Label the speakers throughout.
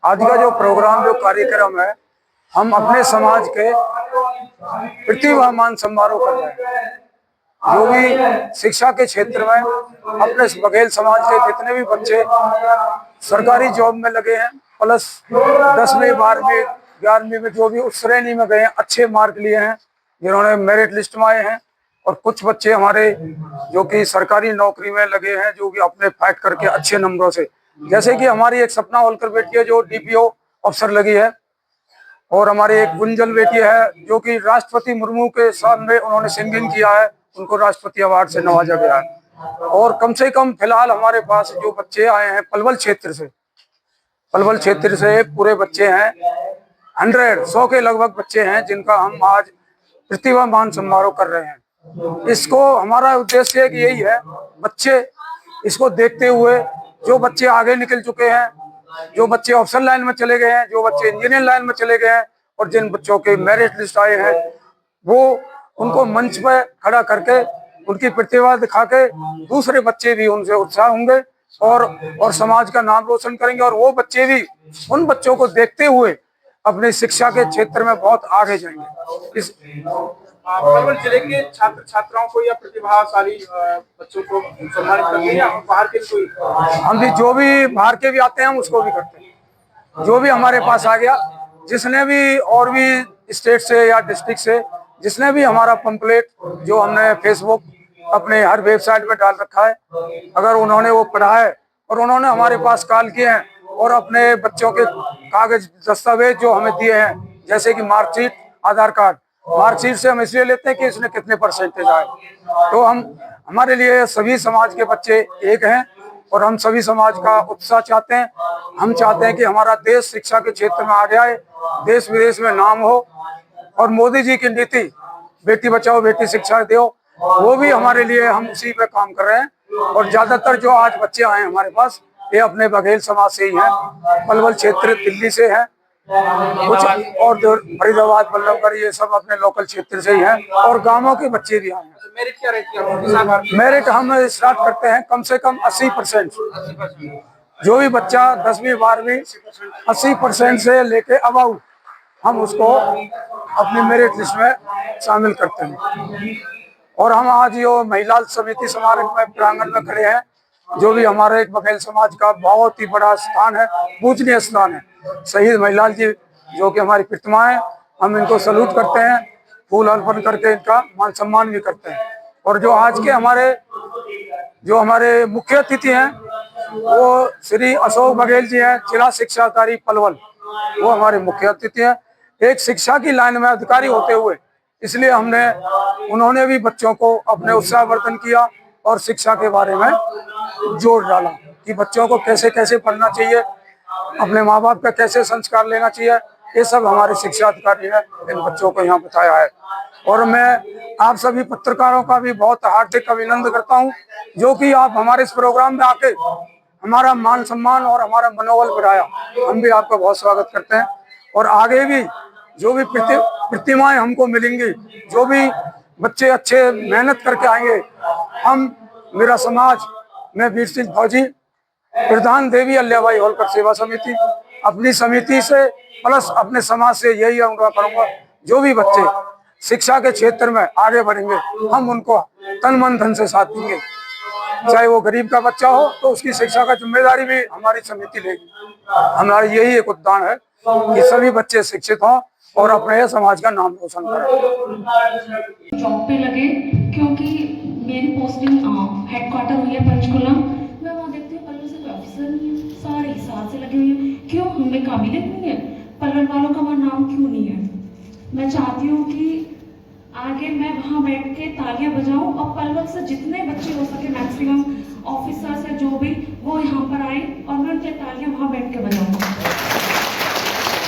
Speaker 1: आज का जो प्रोग्राम, जो कार्यक्रम है, हम अपने समाज के प्रतिभामान समारोह कर रहे हैं। जो भी शिक्षा के क्षेत्र में अपने बघेल समाज के जितने भी बच्चे सरकारी जॉब में लगे हैं, प्लस 10वीं 12वीं 11वीं में जो भी उस श्रेणी में गए हैं, अच्छे मार्क लिए हैं, जिन्होंने मेरिट लिस्ट में आए हैं, और कुछ बच्चे हमारे जो कि सरकारी नौकरी में लगे हैं, जो कि अपने फाइट करके अच्छे नंबरों से, जैसे कि हमारी एक सपना होलकर बेटी है जो डीपीओ अफसर लगी है, और हमारी एक गुंजन बेटी है जो कि राष्ट्रपति मुर्मू के सामने उन्होंने सिंगिंग किया है, उनको राष्ट्रपति अवार्ड से नवाजा गया है। और कम से कम फिलहाल हमारे पास जो बच्चे आए हैं पलवल क्षेत्र से पूरे बच्चे हैं 100 के लगभग बच्चे हैं, जिनका हम आज प्रतिभामान समारोह कर रहे हैं। इसको हमारा उद्देश्य कि यही है, बच्चे इसको देखते हुए, जो बच्चे आगे निकल चुके हैं, जो बच्चे ऑफिसर लाइन में चले गए हैं, जो बच्चे इंजीनियर लाइन में चले गए हैं, और जिन बच्चों के मेरिट लिस्ट आए हैं, वो उनको मंच पर खड़ा करके उनकी प्रतिभा दिखा के दूसरे बच्चे भी उनसे उत्साह होंगे और समाज का नाम रोशन करेंगे, और वो बच्चे भी उन बच्चों को देखते हुए अपनी शिक्षा के क्षेत्र में बहुत आगे जाएंगे। इस
Speaker 2: पलवल जिले के छात्र छात्राओं को या प्रतिभाशाली बच्चों को सम्मानित करते हैं, या बाहर के कोई?
Speaker 1: हम भी जो भी बाहर के भी आते हैं हम उसको भी करते हैं। जो भी हमारे पास आ गया, जिसने भी और भी स्टेट से या डिस्ट्रिक्ट से, जिसने भी हमारा पंपलेट जो हमने फेसबुक अपने हर वेबसाइट पे डाल रखा है, अगर उन्होंने वो पढ़ा है और उन्होंने हमारे पास कॉल किए हैं और अपने बच्चों के कागज दस्तावेज जो हमें दिए हैं, जैसे कि मार्कशीट, आधार कार्ड, मार्कशीट से हम इसलिए लेते हैं कि इसने कितने परसेंटेज आए। तो हमारे लिए सभी समाज के बच्चे एक हैं, और हम सभी समाज का उत्साह चाहते हैं। हम चाहते हैं कि हमारा देश शिक्षा के क्षेत्र में आगे आए, देश विदेश में नाम हो, और मोदी जी की नीति बेटी बचाओ बेटी शिक्षा दो, वो भी हमारे लिए, हम उसी पे काम कर रहे हैं। और ज्यादातर जो आज बच्चे आए हमारे पास, ये अपने बघेल समाज से ही हैं, पलवल क्षेत्र दिल्ली से है, कुछ और जो फरीदाबाद बल्लभगढ़, ये सब अपने लोकल क्षेत्र से ही हैं, और गांवों के बच्चे भी आए हैं।
Speaker 2: मेरिट क्या रहती है?
Speaker 1: मेरिट हम स्टार्ट करते हैं कम से कम 80%। जो भी बच्चा 10वीं 12वीं 80% से लेके अबाउ, हम उसको अपनी मेरिट लिस्ट में शामिल करते हैं। और हम आज यो महिला समिति समारोह में प्रांगण में खड़े हैं, जो भी हमारे एक बघेल समाज का बहुत ही बड़ा स्थान है, पूजनीय स्थान है। शहीद महिला जी जो कि हमारी प्रतिमा है, हम इनको सल्यूट करते हैं, फूल अर्पण करके इनका मान सम्मान भी करते हैं। और जो आज के हमारे मुख्य अतिथि हैं, वो श्री अशोक बघेल जी हैं, जिला शिक्षा अधिकारी पलवल, वो हमारे मुख्य अतिथि हैं। एक शिक्षा की लाइन में अधिकारी होते हुए, इसलिए उन्होंने भी बच्चों को अपने उत्साहवर्धन किया और शिक्षा के बारे में जोर डाला कि बच्चों को कैसे कैसे पढ़ना चाहिए, अपने माँ बाप का कैसे संस्कार लेना चाहिए, ये सब हमारे शिक्षा अधिकारी ने इन बच्चों को यहाँ बताया है। और मैं आप सभी पत्रकारों का भी बहुत हार्दिक अभिनंदन करता हूँ, जो कि आप हमारे इस प्रोग्राम में आके हमारा मान सम्मान और हमारा मनोबल बढ़ाया। हम भी आपका बहुत स्वागत करते हैं, और आगे भी जो भी प्रतिमाएं हमको मिलेंगी, जो भी बच्चे अच्छे मेहनत करके आएंगे, मेरा समाज में वीर सिंह फौजी, प्रधान देवी अल्लाबाई होलकर सेवा समिति, अपनी समिति से प्लस अपने समाज से यही अनुरोध करूंगा, जो भी बच्चे शिक्षा के क्षेत्र में आगे बढ़ेंगे, हम उनको तन मन धन से साथ देंगे। चाहे वो गरीब का बच्चा हो तो उसकी शिक्षा का जिम्मेदारी भी हमारी समिति लेगी। हमारा यही एक उद्देश्य है कि सभी बच्चे शिक्षित हों और अपने समाज का नाम रोशन करें।
Speaker 3: जॉब पे लगे, क्योंकि मेरी पोस्टिंग हेडक्वार्टर हुई है पंचकुला। मैं वहाँ देखती हूँ पलवल से कोई ऑफिसर नहीं है, सारे हिसाब से लगे हुए हैं। क्यों? हमें काबिलियत नहीं है? पलवल वालों का वहाँ नाम क्यों नहीं है? मैं चाहती हूँ कि आगे मैं वहाँ बैठ के तालियां बजाऊं, और पलवल से जितने बच्चे हो सके मैक्सिमम ऑफिसर्स है जो भी, वो यहाँ पर आए और मैं उनके तालियां वहाँ बैठ के बजाऊं।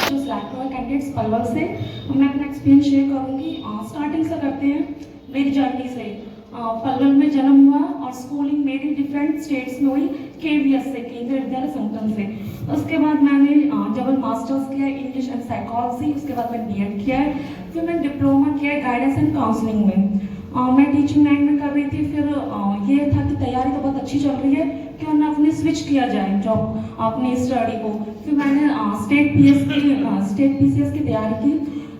Speaker 3: जो सिलेक्ट हुए कैंडिडेट्स पलवल से, मैं अपना एक्सपीरियंस शेयर करूँगी। स्टार्टिंग से करते हैं मेरी जर्नी से। पलवल में जन्म हुआ और स्कूलिंग मेरी डिफरेंट स्टेट्स में हुई, KVS से, केंद्रीय विद्यालय संगम से। उसके बाद मैंने डबल मास्टर्स किया इंग्लिश एंड साइकोलॉजी, उसके बाद मैंने BEd किया है, फिर मैंने डिप्लोमा किया है गाइडेंस एंड काउंसलिंग में। मैं टीचिंग लाइन में कर रही थी, फिर ये था कि तैयारी तो बहुत अच्छी चल रही है, क्यों ना अपने स्विच किया जाए जॉब अपनी स्टडी को। फिर मैंने स्टेट पीसीएस की तैयारी की।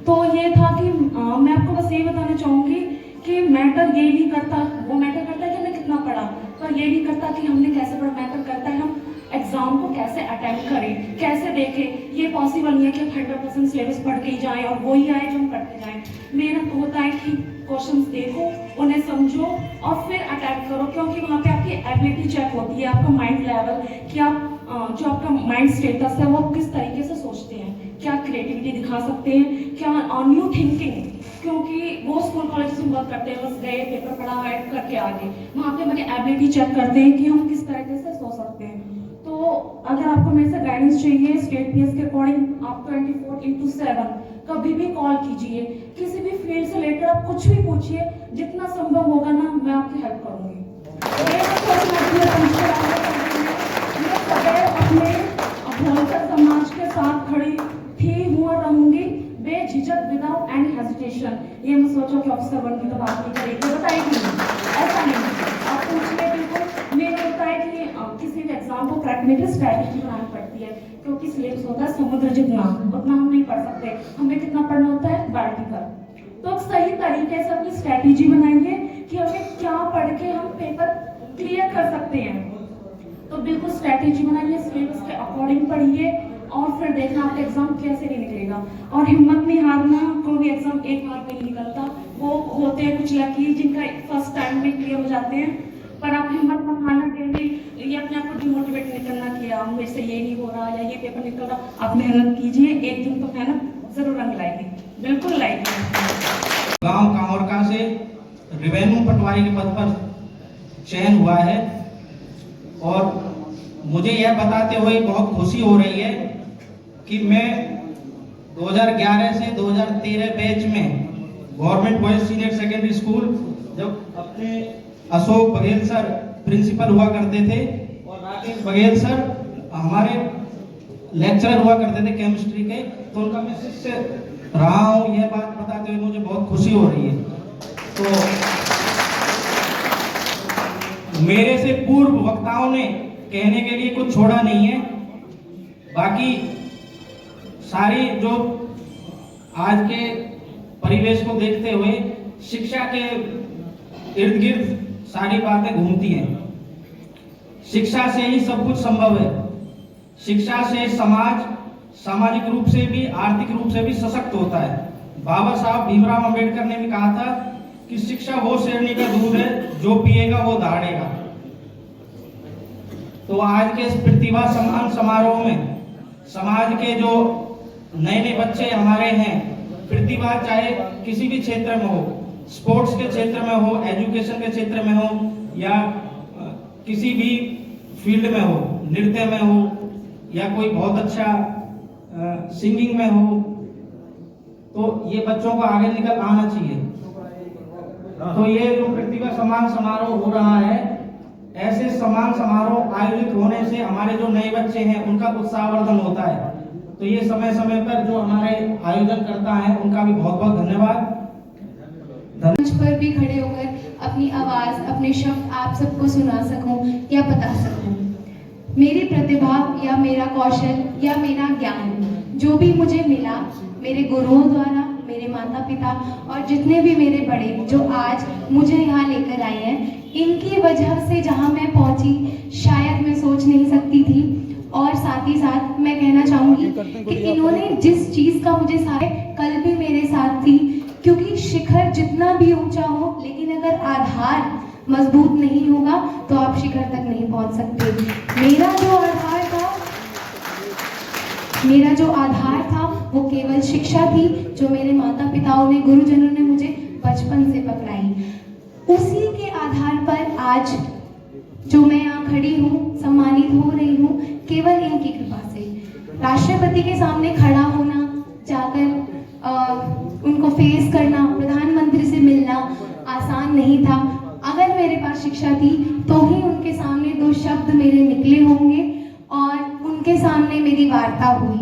Speaker 3: तो ये था कि मैं आपको बस ये बताना चाहूँगी कि मैटर ये नहीं करता, वो मैटर करता है कि हमने कितना पढ़ा, पर ये नहीं करता कि हमने कैसे पढ़ा। मैटर करता है हम एग्जाम को कैसे अटेम्प्ट करें, कैसे देखें। ये पॉसिबल नहीं है कि हम 100% सिलेबस पढ़ के ही जाएं और वही आए जो हम पढ़ते जाएं। मेहनत तो होता है कि क्वेश्चंस देखो, उन्हें समझो और फिर अटैक करो, क्योंकि वहाँ पे आपकी एबिलिटी चेक होती है, आपका माइंड लेवल, कि आप जो आपका माइंड स्टेटस है वो किस तरीके से सोचते हैं, क्या क्रिएटिविटी दिखा सकते हैं, क्या न्यू थिंकिंग। क्योंकि वो स्कूल कॉलेज में वर्क करते हैं, बस गए पेपर पढ़ा है करके आगे, वहाँ पे हमारी एबिलिटी चेक करते हैं कि हम किस तरीके से सोच सकते हैं। तो अगर आपको मेरे से गाइडेंस चाहिए स्टेट पीएस के अकॉर्डिंग, आप 24/7 कभी भी कॉल कीजिए, किसी भी फील्ड से रिलेटेड आप कुछ भी पूछिए, जितना संभव होगा ना मैं आपकी हेल्प करूँगी। मैं अपने भोलकर समाज के साथ खड़ी थी, हूँ और रहूंगी बेझिझक, विदाउट एनी हेजिटेशन। ये मैं सोचो कि ऑफिसर बनने का बात नहीं करेगी, बताएगी ऐसा नहीं, आप पूछिए बिल्कुल। मेरा होता है कि किसी भी एग्जाम को क्रैक करने की स्ट्रैटेजी बनानी पड़ती है, क्योंकि सिलेबस होता है समुद्र जितना, उतना हम नहीं पढ़ सकते। हमें कितना पढ़ना होता है बाल्टी भर। तो सही तरीके से अपनी स्ट्रैटेजी बनाएंगे कि हमें क्या पढ़ के हम पेपर क्लियर कर सकते हैं। तो बिल्कुल स्ट्रैटेजी बनाइए, सिलेबस के अकॉर्डिंग पढ़िए और फिर देखना आपका एग्जाम कैसे नहीं निकलेगा। और हिम्मत नहीं हारना, कोई भी एग्जाम एक बार में नहीं निकलता। वो होते हैं कुछ लकी जिनका फर्स्ट टाइम में क्लियर हो जाते हैं, पर आप हिम्मत मत हारना। डेली ये अपने आप को डिमोटिवेट नहीं करना कि मेरे से ये नहीं हो रहा या ये पेपर निकल रहा। आप मेहनत कीजिए, एक दिन तो मेहनत जरूर रंग लाएगी, बिल्कुल लाएगी।
Speaker 4: गांव कांवरका से रेवेन्यू पटवारी के पद पर चयन हुआ है और मुझे यह बताते हुए बहुत खुशी हो रही है कि मैं 2011 से 2013 बैच में government boys senior secondary school, जब अपने अशोक बघेल सर प्रिंसिपल हुआ करते थे और राकेश बघेल सर हमारे लेक्चरर हुआ करते थे केमिस्ट्री के, तो उनका मैं शिष्य रहा हूँ। यह बात बताते हुए मुझे बहुत खुशी हो रही है। तो मेरे से पूर्व वक्ताओं ने कहने के लिए कुछ छोड़ा नहीं है। बाकी सारी जो आज के परिवेश को देखते हुए शिक्षा के इर्द गिर्द सारी बातें घूमती हैं। शिक्षा से ही सब कुछ संभव है। शिक्षा से समाज सामाजिक रूप से भी, आर्थिक रूप से भी सशक्त होता है। बाबा साहब भीमराव अंबेडकर ने भी कहा था कि शिक्षा वो शेरनी का दूध है जो पिएगा वो दहाड़ेगा। तो आज के इस प्रतिभा सम्मान समारोह में समाज के जो नए नए बच्चे हमारे हैं, प्रतिभा चाहे किसी भी क्षेत्र में हो, स्पोर्ट्स के क्षेत्र में हो, एजुकेशन के क्षेत्र में हो या किसी भी फील्ड में हो, नृत्य में हो या कोई बहुत अच्छा सिंगिंग में हो, तो ये बच्चों को आगे निकल आना चाहिए। तो ये जो प्रतिभा सम्मान समारोह हो रहा है, ऐसे सम्मान समारोह आयोजित होने से हमारे जो नए बच्चे हैं उनका उत्साहवर्धन होता है। तो ये समय समय पर जो हमारे आयोजन करता है उनका भी बहुत बहुत धन्यवाद।
Speaker 5: मंच पर भी खड़े होकर अपनी आवाज, अपने शब्द आप सबको सुना सकूं या बता सकूं। मेरी प्रतिभा या मेरा कौशल या मेरा ज्ञान जो भी मुझे मिला मेरे गुरुओं द्वारा, मेरे माता पिता और जितने भी मेरे बड़े जो आज मुझे यहाँ लेकर आए हैं, इनकी वजह से जहाँ मैं पहुँची शायद मैं सोच नहीं सकती थी। और साथ ही साथ मैं कहना चाहूँगी कि इन्होंने जिस चीज़ का मुझे साथ, कल भी मेरे साथ थी, क्योंकि शिखर जितना भी ऊंचा हो लेकिन अगर आधार मजबूत नहीं होगा तो आप शिखर तक नहीं पहुँच सकते। मेरा जो आधार था वो केवल शिक्षा थी, जो मेरे माता पिताओं ने, गुरुजनों ने मुझे बचपन से पकड़ाई। उसी के आधार पर आज जो मैं यहाँ खड़ी हूँ, सम्मानित हो रही हूँ, केवल इनकी कृपा से। राष्ट्रपति के सामने खड़ा होना, जाकर उनको फेस करना, प्रधानमंत्री से मिलना आसान नहीं था। अगर मेरे पास शिक्षा थी तो ही उनके सामने दो शब्द मेरे निकले होंगे और उनके सामने मेरी वार्ता हुई।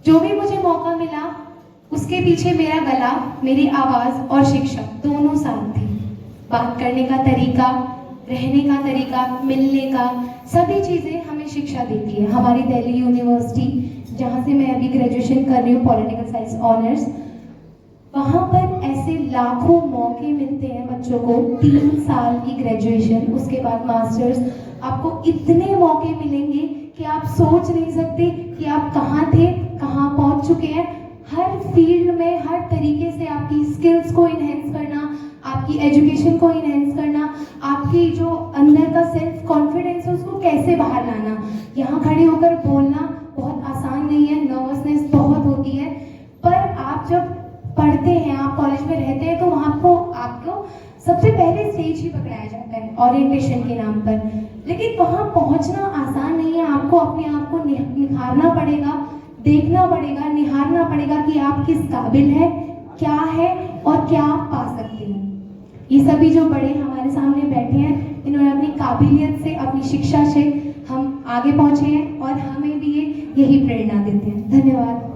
Speaker 5: जो भी मुझे मौका मिला उसके पीछे मेरा गला, मेरी आवाज़ और शिक्षा दोनों साथ थी। बात करने का तरीका, रहने का तरीका, मिलने का, सभी चीज़ें हमें शिक्षा देती है। हमारी दिल्ली यूनिवर्सिटी जहाँ से मैं अभी ग्रेजुएशन कर रही हूँ, पॉलिटिकल साइंस ऑनर्स। वहाँ पर ऐसे लाखों मौके मिलते हैं बच्चों को, 3 साल की ग्रेजुएशन, उसके बाद मास्टर्स। आपको इतने मौके मिलेंगे कि आप सोच नहीं सकते कि आप कहाँ थे, कहाँ पहुँच चुके हैं। हर फील्ड में हर तरीके से आपकी स्किल्स को इन्हेंस करना, आपकी एजुकेशन को इन्हेंस करना, आपकी जो अंदर का सेल्फ कॉन्फिडेंस है उसको कैसे बाहर लाना। यहाँ खड़े होकर बोलना बहुत आसान नहीं है, नर्वसनेस बहुत होती है, पर आप जब पढ़ते हैं, आप कॉलेज में रहते हैं, तो वहाँ आपको सबसे पहले स्टेज ही पकड़ाया जाता है ओरिएंटेशन के नाम पर। लेकिन वहाँ पहुँचना आसान नहीं है, आपको अपने आप को निखारना पड़ेगा, देखना पड़ेगा, निहारना पड़ेगा कि आप किस काबिल है, क्या है और क्या आप पा सकते हैं। ये सभी जो बड़े हमारे सामने बैठे हैं, इन्होंने अपनी काबिलियत से, अपनी शिक्षा से हम आगे पहुँचे हैं और हमें भी ये यही प्रेरणा देते हैं। धन्यवाद।